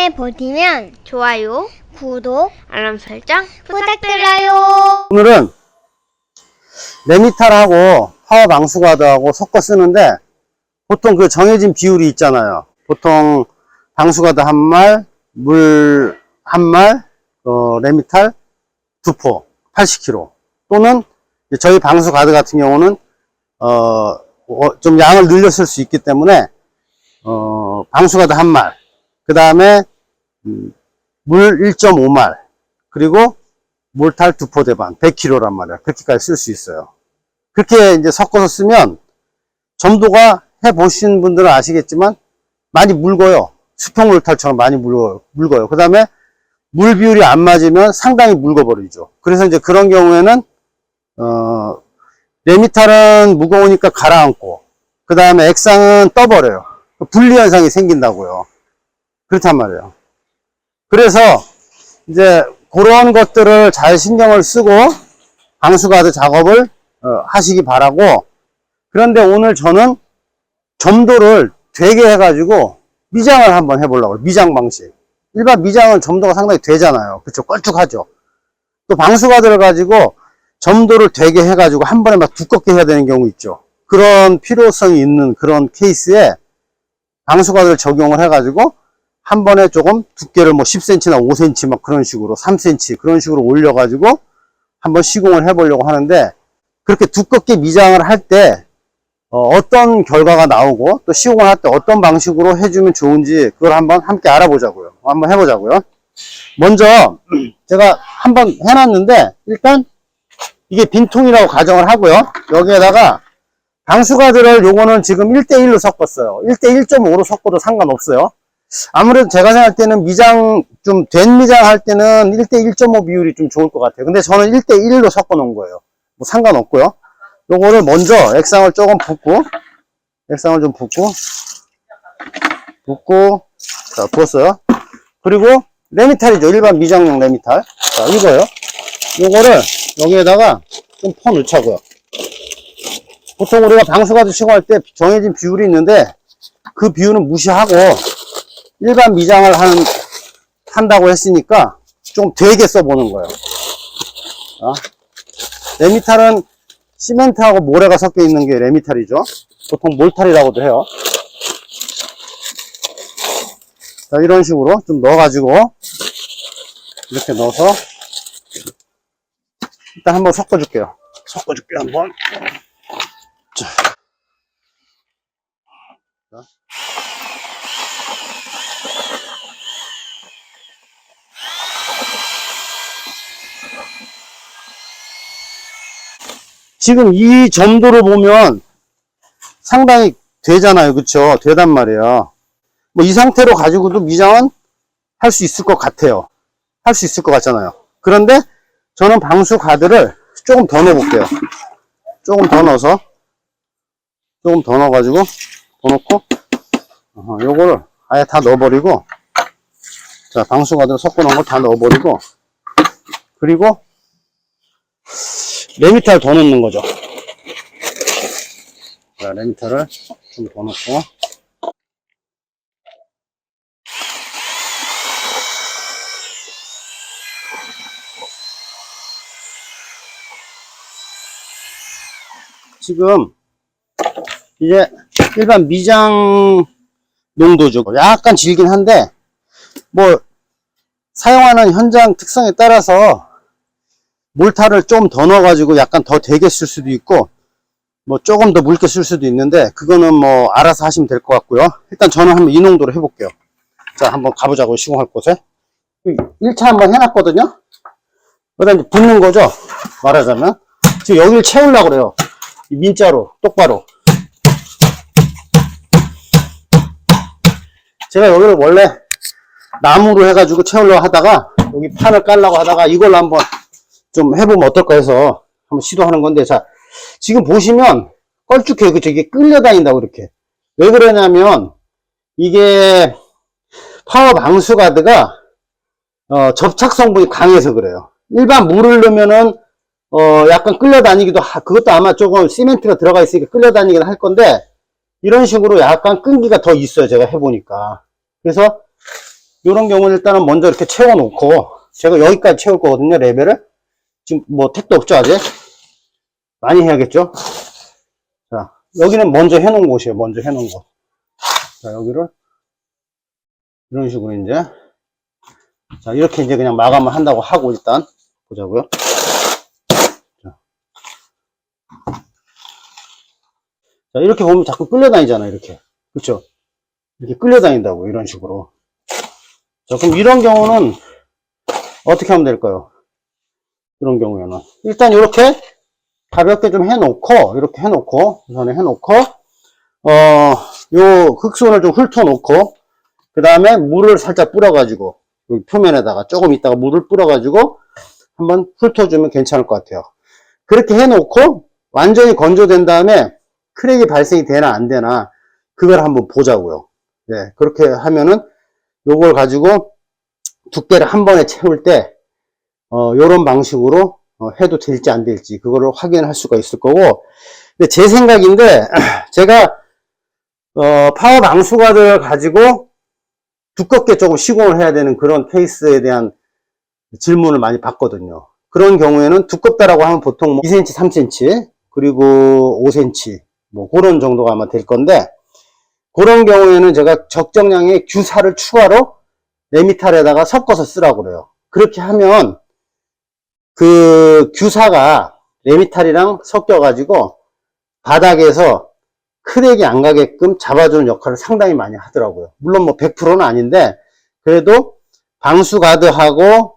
영상을 보시면 좋아요, 구독, 알람 설정 부탁드려요. 오늘은 레미탈하고 파워 방수가드하고 섞어 쓰는데, 보통 그 정해진 비율이 있잖아요. 보통 방수가드 한 말, 물 한 말, 레미탈 2포 80kg, 또는 저희 방수가드 같은 경우는 좀 양을 늘렸을 수 있기 때문에 방수가드 한 말, 그 다음에 물 1.5말, 그리고 몰탈 2포 대반 100kg란 말이야. 그렇게까지 쓸 수 있어요. 그렇게 이제 섞어서 쓰면 점도가 해보신 분들은 아시겠지만 많이 묽어요. 수평 몰탈처럼 많이 묽어요. 그 다음에 물 비율이 안 맞으면 상당히 묽어버리죠. 그래서 이제 그런 경우에는 레미탈은 무거우니까 가라앉고, 그 다음에 액상은 떠버려요. 분리 현상이 생긴다고요. 그렇단 말이에요. 그래서 이제 그런 것들을 잘 신경을 쓰고 방수가드 작업을 하시기 바라고. 그런데 오늘 저는 점도를 되게 해가지고 미장을 한번 해보려고. 미장 방식. 일반 미장은 점도가 상당히 되잖아요. 그쵸? 걸쭉하죠. 또 방수가드를 가지고 점도를 되게 해가지고 한 번에 막 두껍게 해야 되는 경우 있죠. 그런 필요성이 있는 그런 케이스에 방수가드를 적용을 해가지고 한 번에 조금 두께를 뭐 10cm나 5cm 막 그런 식으로 3cm 그런 식으로 올려가지고 한번 시공을 해보려고 하는데, 그렇게 두껍게 미장을 할 때 어떤 결과가 나오고 또 시공을 할 때 어떤 방식으로 해주면 좋은지 그걸 한번 함께 알아보자고요. 한번 해보자고요. 먼저 제가 한번 해놨는데, 일단 이게 빈통이라고 가정을 하고요. 여기에다가 방수가드를 요거는 지금 1대1로 섞었어요. 1대1.5로 섞어도 상관없어요. 아무래도 제가 생각할 때는 미장, 좀 된 미장 할 때는 1대1.5 비율이 좀 좋을 것 같아요. 근데 저는 1대1로 섞어 놓은 거예요. 뭐 상관없고요. 요거를 먼저 액상을 조금 붓고, 액상을 좀 붓고, 자, 부었어요. 그리고 레미탈이죠. 일반 미장용 레미탈. 자, 이거요. 요거를 여기에다가 좀 퍼 넣자고요. 보통 우리가 방수가드 시공할 때 정해진 비율이 있는데, 그 비율은 무시하고 일반 미장을 한다고 했으니까 좀 되게 써보는 거예요. 레미탈은 시멘트하고 모래가 섞여 있는 게 레미탈이죠. 보통 몰탈이라고도 해요. 자, 이런 식으로 좀 넣어가지고 이렇게 넣어서 일단 한번 섞어줄게요. 섞어줄게요, 한번. 자. 지금 이 점도로 보면 상당히 되잖아요. 그쵸? 되단 말이에요. 뭐 이 상태로 가지고도 미장은 할 수 있을 것 같아요. 할 수 있을 것 같잖아요. 그런데 저는 방수가드를 조금 더 넣어볼게요. 조금 더 넣어서, 조금 더 넣어가지고, 더 넣고, 요거를 아예 다 넣어버리고, 자, 방수가드를 섞어 놓은 걸 다 넣어버리고, 그리고 레미탈 더 넣는 거죠. 자, 레미탈을 좀 더 넣고, 지금 이제 일반 미장 농도죠. 약간 질긴 한데 뭐 사용하는 현장 특성에 따라서 몰탈을 좀 더 넣어가지고 약간 더 되게 쓸 수도 있고, 뭐 조금 더 묽게 쓸 수도 있는데, 그거는 뭐 알아서 하시면 될 것 같고요. 일단 저는 한번 이 농도로 해볼게요. 자, 한번 가보자고요. 시공할 곳에 1차 한번 해놨거든요. 그다음 이제 붓는 거죠. 말하자면 지금 여기를 채우려고 그래요. 이 민자로 똑바로. 제가 여기를 원래 나무로 해가지고 채우려고 하다가, 여기 판을 깔려고 하다가 이걸로 한번 좀 해보면 어떨까 해서 한번 시도하는 건데, 자, 지금 보시면 걸쭉해요. 그쵸? 이게 끌려다닌다고 이렇게. 왜 그러냐면, 이게 파워 방수가드가 접착 성분이 강해서 그래요. 일반 물을 넣으면은 약간 끌려다니기도 그것도 아마 조금 시멘트가 들어가 있으니까 끌려다니긴 할 건데, 이런 식으로 약간 끈기가 더 있어요. 제가 해보니까. 그래서 이런 경우는 일단은 먼저 이렇게 채워놓고, 제가 여기까지 채울 거거든요, 레벨을. 지금 뭐 택도 없죠, 아직? 많이 해야겠죠? 자, 여기는 먼저 해놓은 곳이에요, 먼저 해놓은 곳. 자, 여기를, 이런 식으로 이제, 자, 이렇게 이제 그냥 마감을 한다고 하고, 일단, 보자고요. 자, 자 이렇게 보면 자꾸 끌려다니잖아요, 이렇게. 그쵸? 이렇게 끌려다닌다고, 이런 식으로. 자, 그럼 이런 경우는 어떻게 하면 될까요? 이런 경우에는. 일단 이렇게 가볍게 좀 해놓고, 이렇게 해놓고, 우선에 해놓고, 요 흑손을 좀 훑어놓고, 그 다음에 물을 살짝 뿌려가지고, 여기 표면에다가 조금 있다가 물을 뿌려가지고, 한번 훑어주면 괜찮을 것 같아요. 그렇게 해놓고, 완전히 건조된 다음에, 크랙이 발생이 되나 안 되나, 그걸 한번 보자고요. 네, 그렇게 하면은, 요걸 가지고 두께를 한 번에 채울 때 요런 방식으로 해도 될지 안 될지 그거를 확인할 수가 있을 거고, 근데 제 생각인데 제가 파워 방수가드를 가지고 두껍게 조금 시공을 해야 되는 그런 케이스에 대한 질문을 많이 받거든요. 그런 경우에는 두껍다라고 하면 보통 2cm, 3cm 그리고 5cm 뭐 그런 정도가 아마 될 건데, 그런 경우에는 제가 적정량의 규사를 추가로 레미탈에다가 섞어서 쓰라고 그래요. 그렇게 하면 그 규사가 레미탈이랑 섞여가지고 바닥에서 크랙이 안 가게끔 잡아주는 역할을 상당히 많이 하더라고요. 물론 뭐 100%는 아닌데, 그래도 방수가드하고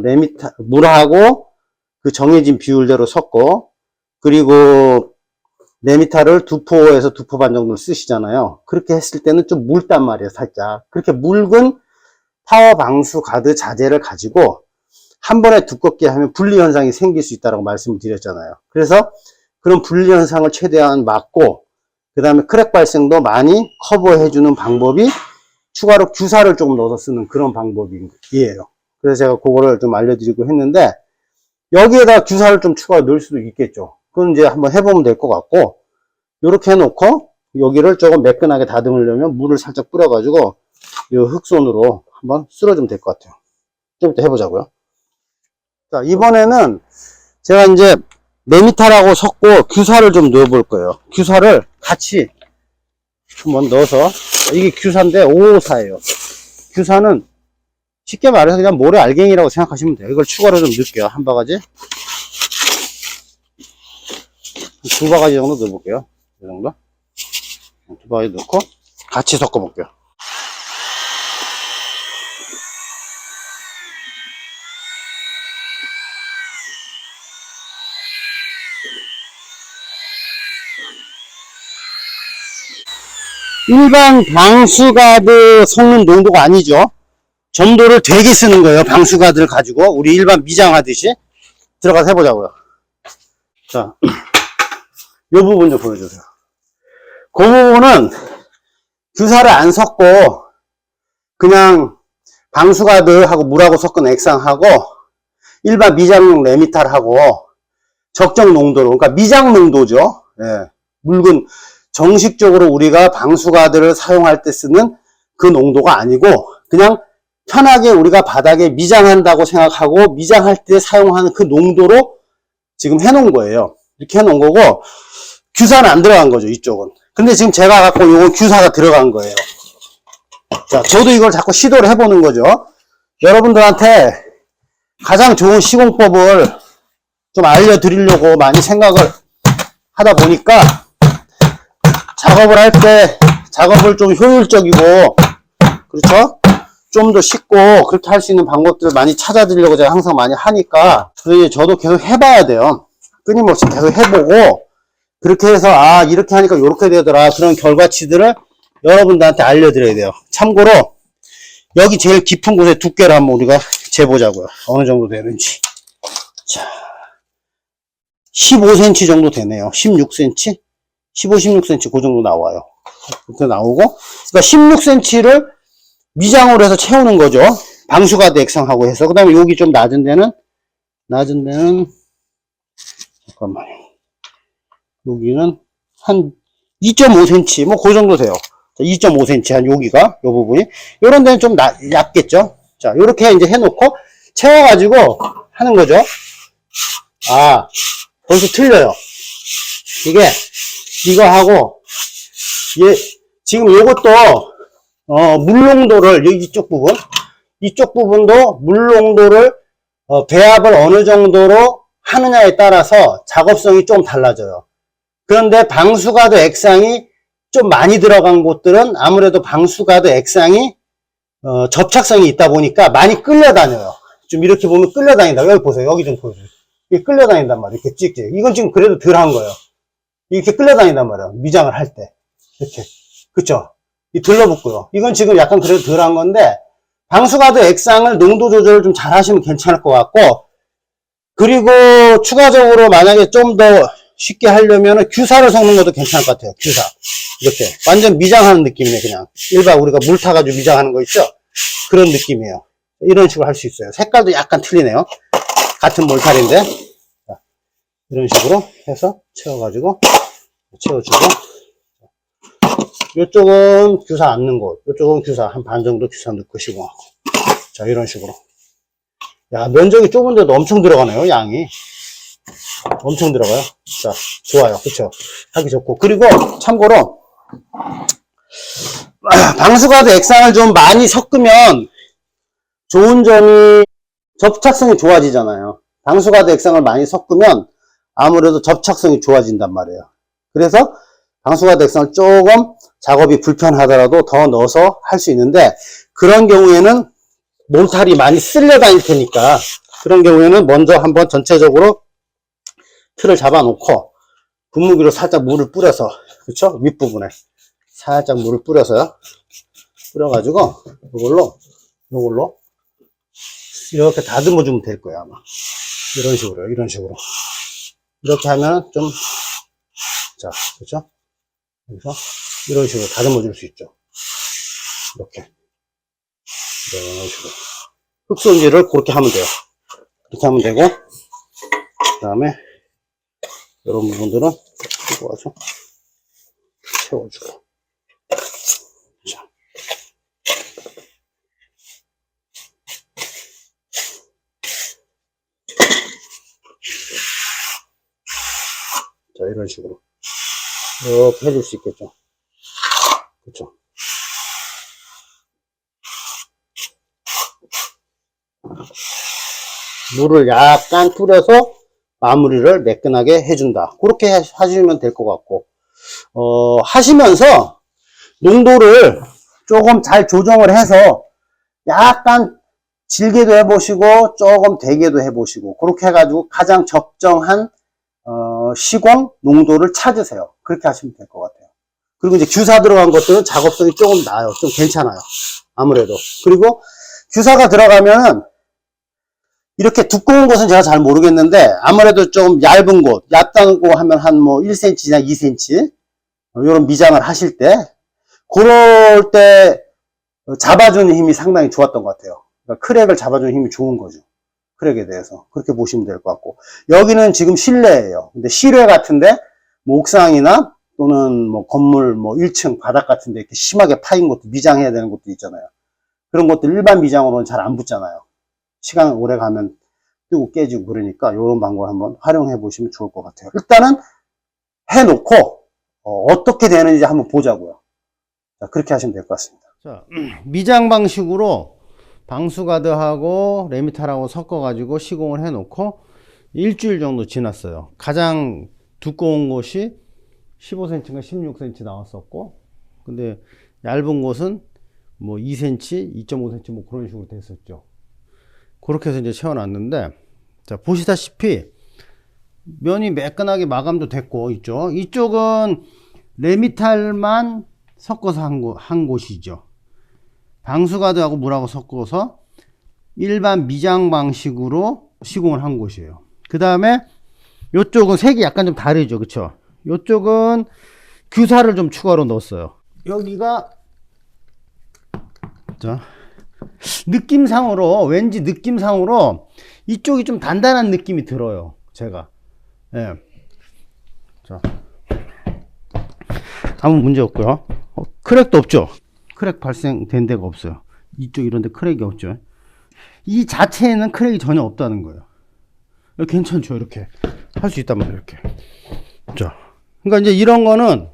레미탈, 물하고 그 정해진 비율대로 섞고, 그리고 레미탈을 2포에서 2포 반 정도 쓰시잖아요. 그렇게 했을 때는 좀 묽단 말이에요, 살짝. 그렇게 묽은 파워 방수 가드 자재를 가지고 한 번에 두껍게 하면 분리 현상이 생길 수 있다고 말씀을 드렸잖아요. 그래서 그런 분리 현상을 최대한 막고, 그 다음에 크랙 발생도 많이 커버해주는 방법이 추가로 규사를 조금 넣어서 쓰는 그런 방법이에요. 그래서 제가 그거를 좀 알려드리고 했는데, 여기에다 규사를 좀 추가로 넣을 수도 있겠죠. 그건 이제 한번 해보면 될 것 같고, 이렇게 해놓고 여기를 조금 매끈하게 다듬으려면 물을 살짝 뿌려가지고 이 흑손으로 한번 쓸어주면 될 것 같아요. 좀부터 해보자고요. 자, 이번에는 제가 이제 레미탈하고 섞고 규사를 좀 넣어볼 거예요. 규사를 같이 한번 넣어서, 이게 규사인데 554예요. 규사는 쉽게 말해서 그냥 모래 알갱이라고 생각하시면 돼요. 이걸 추가로 좀 넣을게요. 한 바가지, 두 바가지 정도 넣어볼게요. 이 정도 두 바가지 넣고 같이 섞어 볼게요. 일반 방수가드 섞는 농도가 아니죠. 점도를 되게 쓰는 거예요. 방수가드를 가지고 우리 일반 미장하듯이. 들어가서 해보자고요. 자, 이 부분 좀 보여주세요. 그 부분은 규사를 안 섞고 그냥 방수가드하고 물하고 섞은 액상하고 일반 미장용 레미탈하고 적정 농도로, 그러니까 미장 농도죠. 예, 묽은, 정식적으로 우리가 방수가드를 사용할 때 쓰는 그 농도가 아니고 그냥 편하게 우리가 바닥에 미장한다고 생각하고 미장할 때 사용하는 그 농도로 지금 해놓은 거예요. 이렇게 해놓은 거고, 규사는 안 들어간 거죠, 이쪽은. 근데 지금 제가 갖고 요건 규사가 들어간 거예요. 자, 저도 이걸 자꾸 시도를 해보는 거죠. 여러분들한테 가장 좋은 시공법을 좀 알려드리려고 많이 생각을 하다 보니까 작업을 할 때 작업을 좀 효율적이고, 그렇죠? 좀 더 쉽고 그렇게 할 수 있는 방법들을 많이 찾아드리려고 제가 항상 많이 하니까, 저도 계속 해봐야 돼요. 끊임없이 계속 해보고, 그렇게 해서 아 이렇게 하니까 이렇게 되더라, 그런 결과치들을 여러분들한테 알려드려야 돼요. 참고로 여기 제일 깊은 곳의 두께를 한번 우리가 재보자고요. 어느 정도 되는지. 자, 15cm 정도 되네요. 16cm? 15, 16cm 그 정도 나와요. 그렇게 나오고, 그러니까 16cm를 미장으로 해서 채우는 거죠. 방수가드 액상하고 해서. 그 다음에 여기 좀 낮은 데는 잠깐만요. 여기는 한 2.5cm, 뭐 그 정도 돼요. 2.5cm 한 여기가, 요 부분이. 요런 데는 좀 얇겠죠? 자, 요렇게 이제 해놓고 채워가지고 하는 거죠. 아, 벌써 틀려요. 이게, 이거하고, 지금 요것도, 물농도를, 이쪽 부분도 물농도를, 배합을 어느 정도로 하느냐에 따라서 작업성이 좀 달라져요. 그런데 방수가드 액상이 좀 많이 들어간 곳들은 아무래도 방수가드 액상이 접착성이 있다 보니까 많이 끌려다녀요. 좀 이렇게 보면 끌려다닌다. 여기 보세요. 여기 좀 보여줘요. 이게 끌려다닌단 말이에요. 이렇게 찍지. 이건 지금 그래도 덜 한 거예요. 이렇게 끌려다닌단 말이에요. 미장을 할 때. 이렇게. 그쵸? 이 들러붙고요. 이건 지금 약간 그래도 덜 한 건데, 방수가드 액상을 농도 조절을 좀 잘 하시면 괜찮을 것 같고, 그리고 추가적으로 만약에 좀 더 쉽게 하려면 규사를 섞는 것도 괜찮을 것 같아요. 규사. 이렇게. 완전 미장하는 느낌이네, 그냥. 일반 우리가 물 타가지고 미장하는 거 있죠? 그런 느낌이에요. 이런 식으로 할 수 있어요. 색깔도 약간 틀리네요. 같은 몰탈인데. 자, 이런 식으로 해서 채워가지고, 채워주고. 이쪽은 규사 안 넣은 곳, 이쪽은 규사, 한 반 정도 규사 넣고 시공하고. 자, 이런 식으로. 야, 면적이 좁은데도 엄청 들어가네요, 양이. 엄청 들어가요. 자, 좋아요. 그쵸? 하기 좋고. 그리고, 참고로, 방수가드 액상을 좀 많이 섞으면 좋은 점이 접착성이 좋아지잖아요. 방수가드 액상을 많이 섞으면 아무래도 접착성이 좋아진단 말이에요. 그래서 방수가드 액상을 조금 작업이 불편하더라도 더 넣어서 할 수 있는데, 그런 경우에는 몰탈이 많이 쓸려 다닐 테니까, 그런 경우에는 먼저 한번 전체적으로 틀을 잡아 놓고 분무기로 살짝 물을 뿌려서, 그쵸? 윗부분에 살짝 물을 뿌려서요. 뿌려가지고 요걸로 이렇게 다듬어 주면 될 거예요, 아마. 이런 식으로요. 이런 식으로. 이렇게 하면 좀, 자, 그쵸? 그래서 이런 식으로 다듬어 줄 수 있죠. 이렇게. 이런 식으로. 흙손질을 그렇게 하면 돼요. 그렇게 하면 되고, 그 다음에 이런 부분들은 이거 와서 채워주고. 자. 자, 이런 식으로. 이렇게 해줄 수 있겠죠. 그쵸. 물을 약간 뿌려서 마무리를 매끈하게 해준다. 그렇게 하시면 될 것 같고, 하시면서 농도를 조금 잘 조정을 해서 약간 질게도 해보시고 조금 대게도 해보시고, 그렇게 해가지고 가장 적정한 시공 농도를 찾으세요. 그렇게 하시면 될 것 같아요. 그리고 이제 규사 들어간 것들은 작업성이 조금 나아요. 좀 괜찮아요. 아무래도. 그리고 규사가 들어가면은 이렇게 두꺼운 곳은 제가 잘 모르겠는데, 아무래도 좀 얇은 곳, 얕다고 하면 한 뭐 1cm나 2cm, 이런 미장을 하실 때, 그럴 때 잡아주는 힘이 상당히 좋았던 것 같아요. 그러니까 크랙을 잡아주는 힘이 좋은 거죠. 크랙에 대해서. 그렇게 보시면 될 것 같고. 여기는 지금 실내예요. 근데 실외 같은데, 뭐 옥상이나 또는 뭐 건물 뭐 1층 바닥 같은데 이렇게 심하게 파인 것도 미장해야 되는 것도 있잖아요. 그런 것들 일반 미장으로는 잘 안 붙잖아요. 시간 오래 가면 뜨고 깨지고 그러니까 이런 방법을 한번 활용해 보시면 좋을 것 같아요. 일단은 해놓고 어떻게 되는지 한번 보자고요. 자, 그렇게 하시면 될 것 같습니다. 자, 미장 방식으로 방수가드하고 레미탈하고 섞어가지고 시공을 해놓고 일주일 정도 지났어요. 가장 두꺼운 곳이 15cm인가 16cm 나왔었고, 근데 얇은 곳은 뭐 2cm, 2.5cm 뭐 그런 식으로 됐었죠. 그렇게 해서 이제 채워놨는데, 자, 보시다시피 면이 매끈하게 마감도 됐고, 이쪽은 레미탈만 섞어서 한 곳이죠. 방수가드하고 물하고 섞어서 일반 미장 방식으로 시공을 한 곳이에요. 그 다음에 이쪽은 색이 약간 좀 다르죠. 그쵸? 이쪽은 규사를 좀 추가로 넣었어요. 여기가, 자, 느낌상으로, 왠지 느낌상으로 이쪽이 좀 단단한 느낌이 들어요. 제가. 예. 자. 아무 문제 없고요. 크랙도 없죠. 크랙 발생된 데가 없어요. 이쪽 이런 데 크랙이 없죠. 이 자체에는 크랙이 전혀 없다는 거예요. 괜찮죠. 이렇게 할 수 있단 말이에요. 이렇게. 자, 그러니까 이제 이런 거는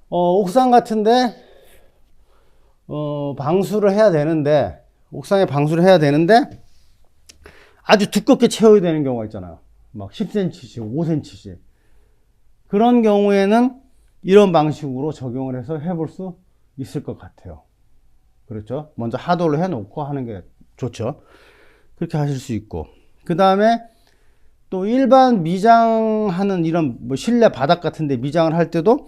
옥상 같은데 방수를 해야 되는데, 옥상에 방수를 해야 되는데 아주 두껍게 채워야 되는 경우가 있잖아요. 막 10cm씩 5cm씩. 그런 경우에는 이런 방식으로 적용을 해서 해볼 수 있을 것 같아요. 그렇죠? 먼저 하도를 해놓고 하는 게 좋죠. 그렇게 하실 수 있고, 그 다음에 또 일반 미장하는 이런 뭐 실내 바닥 같은데 미장을 할 때도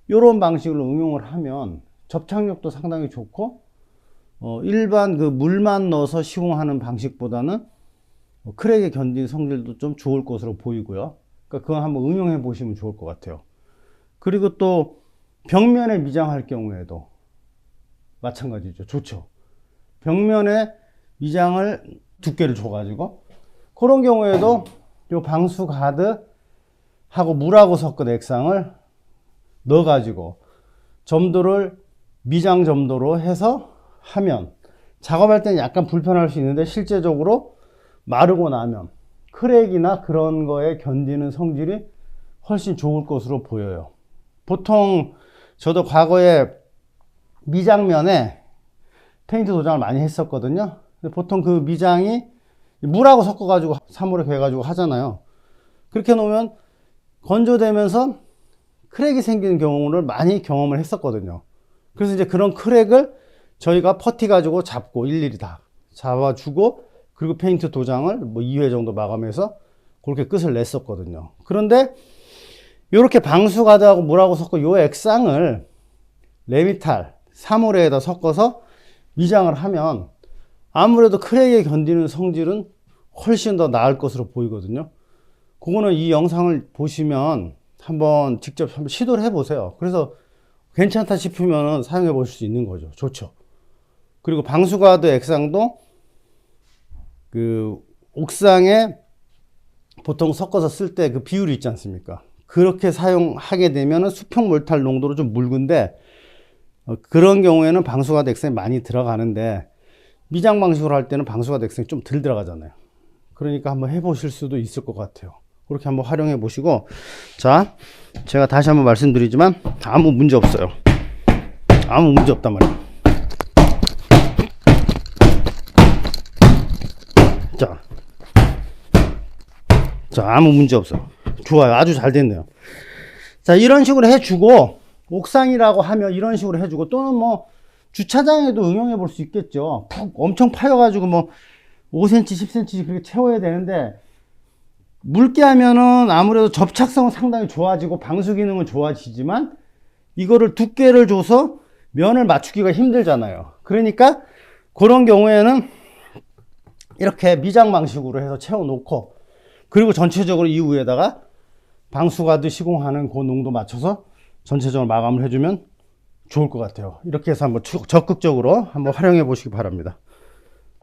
이런 방식으로 응용을 하면 접착력도 상당히 좋고, 일반 그 물만 넣어서 시공하는 방식보다는 크랙에 견디는 성질도 좀 좋을 것으로 보이고요. 그러니까 그건 한번 응용해 보시면 좋을 것 같아요. 그리고 또 벽면에 미장할 경우에도 마찬가지죠. 좋죠. 벽면에 미장을 두께를 줘가지고 그런 경우에도 요 방수 가드하고 물하고 섞은 액상을 넣어가지고 점도를 미장 점도로 해서 하면 작업할 때는 약간 불편할 수 있는데 실제적으로 마르고 나면 크랙이나 그런 거에 견디는 성질이 훨씬 좋을 것으로 보여요. 보통 저도 과거에 미장면에 페인트 도장을 많이 했었거든요. 보통 그 미장이 물하고 섞어가지고 사물에 괴가지고 하잖아요. 그렇게 놓으면 건조되면서 크랙이 생기는 경우를 많이 경험을 했었거든요. 그래서 이제 그런 크랙을 저희가 퍼티 가지고 잡고 일일이 다 잡아주고, 그리고 페인트 도장을 뭐 2회 정도 마감해서 그렇게 끝을 냈었거든요. 그런데 이렇게 방수 가드하고 물하고 섞어 요 액상을 레미탈 사물에다 섞어서 미장을 하면 아무래도 크랙에 견디는 성질은 훨씬 더 나을 것으로 보이거든요. 그거는 이 영상을 보시면 한번 직접 한번 시도를 해보세요. 그래서 괜찮다 싶으면 사용해 보실 수 있는 거죠. 좋죠. 그리고 방수가드 액상도 그 옥상에 보통 섞어서 쓸 때 그 비율이 있지 않습니까? 그렇게 사용하게 되면 수평 몰탈 농도로 좀 묽은데, 그런 경우에는 방수가드 액상이 많이 들어가는데 미장 방식으로 할 때는 방수가드 액상이 좀 덜 들어가잖아요. 그러니까 한번 해보실 수도 있을 것 같아요. 그렇게 한번 활용해 보시고, 자, 제가 다시 한번 말씀드리지만 아무 문제 없어요. 아무 문제 없단 말이에요. 자, 아무 문제 없어. 좋아요. 아주 잘 됐네요. 자, 이런 식으로 해주고, 옥상이라고 하면 이런 식으로 해주고, 또는 뭐 주차장에도 응용해 볼 수 있겠죠. 푹 엄청 파여가지고 뭐 5cm, 10cm 그렇게 채워야 되는데, 묽게 하면은 아무래도 접착성은 상당히 좋아지고 방수 기능은 좋아지지만 이거를 두께를 줘서 면을 맞추기가 힘들잖아요. 그러니까 그런 경우에는 이렇게 미장 방식으로 해서 채워 놓고, 그리고 전체적으로 이후에다가 방수가드 시공하는 그 농도 맞춰서 전체적으로 마감을 해주면 좋을 것 같아요. 이렇게 해서 한번 적극적으로 한번 활용해 보시기 바랍니다.